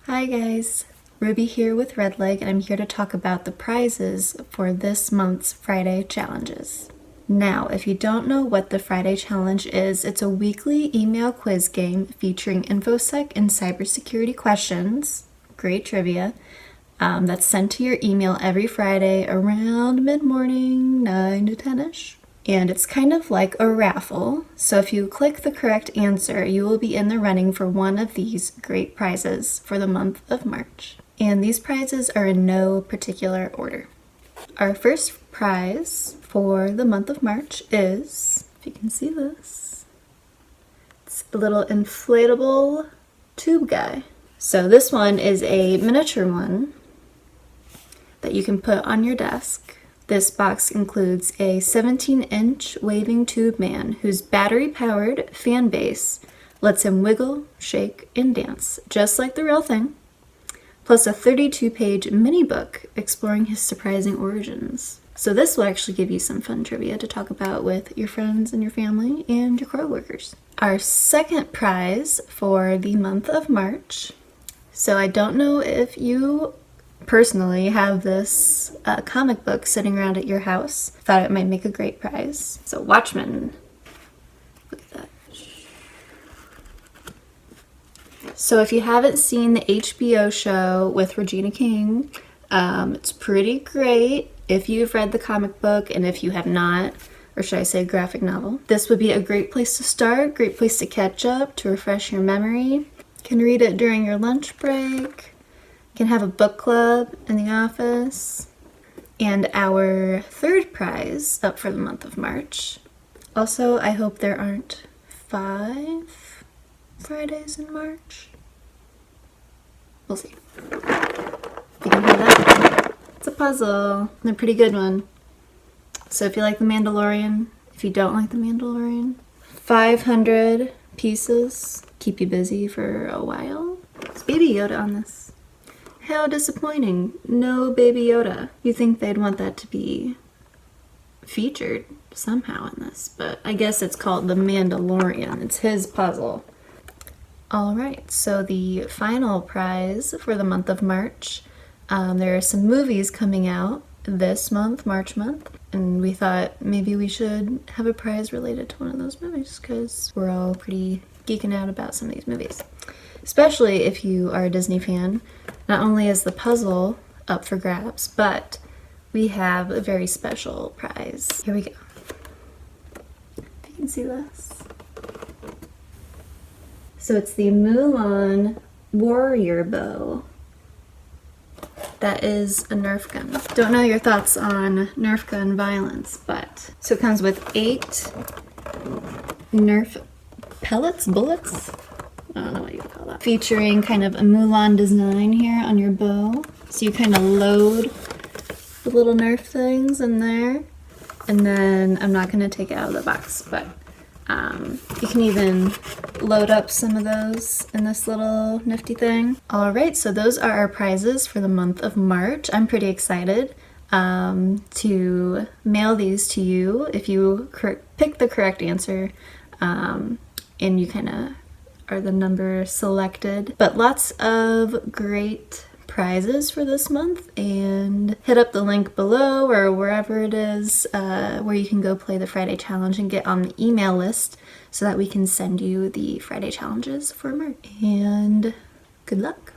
Hi guys, Ruby here with Redleg, and I'm here to talk about the prizes for this month's Friday challenges. Now, if you don't know what the Friday challenge is, it's a weekly email quiz game featuring InfoSec and cybersecurity questions, great trivia, that's sent to your email every Friday around mid-morning, 9 to 10ish. And it's kind of like a raffle, so if you click the correct answer, you will be in the running for one of these great prizes for the month of March. And these prizes are in no particular order. Our first prize for the month of March is, if you can see this, it's a little inflatable tube guy. So this one is a miniature one that you can put on your desk. This box includes a 17-inch waving tube man whose battery-powered fan base lets him wiggle, shake, and dance, just like the real thing, plus a 32-page mini book exploring his surprising origins. So this will actually give you some fun trivia to talk about with your friends and your family and your coworkers. Our second prize for the month of March. So I don't know if you personally have this comic book sitting around at your house. Thought it might make a great prize. So Watchmen. Look at that. So if you haven't seen the HBO show with Regina King, it's pretty great if you've read the comic book, and if you have not, or should I say graphic novel, this would be a great place to start, great place to catch up, to refresh your memory. You can read it during your lunch break. You can have a book club in the office. And our third prize up for the month of March. Also, I hope there aren't 5 Fridays in March. We'll see. You can have that. It's a puzzle and a pretty good one. So if you like The Mandalorian, if you don't like The Mandalorian, 500 pieces keep you busy for a while. There's Baby Yoda on this. How disappointing. No Baby Yoda. You think they'd want that to be featured somehow in this, but I guess it's called The Mandalorian. It's his puzzle. Alright, so the final prize for the month of March. There are some movies coming out this month, March month, and we thought maybe we should have a prize related to one of those movies because we're all pretty geeking out about some of these movies. Especially if you are a Disney fan. Not only is the puzzle up for grabs, but we have a very special prize. Here we go. If you can see this. So it's the Mulan warrior bow. That is a Nerf gun. Don't know your thoughts on Nerf gun violence, but so it comes with 8 Nerf bullets? I don't know what you would call that. Featuring kind of a Mulan design here on your bow. So you kind of load the little Nerf things in there. And then I'm not going to take it out of the box, but you can even load up some of those in this little nifty thing. Alright, so those are our prizes for the month of March. I'm pretty excited to mail these to you if you pick the correct answer and you kind of are the number selected. But lots of great prizes for this month, and hit up the link below or wherever it is where you can go play the Friday challenge and get on the email list so that we can send you the Friday challenges for March. And good luck.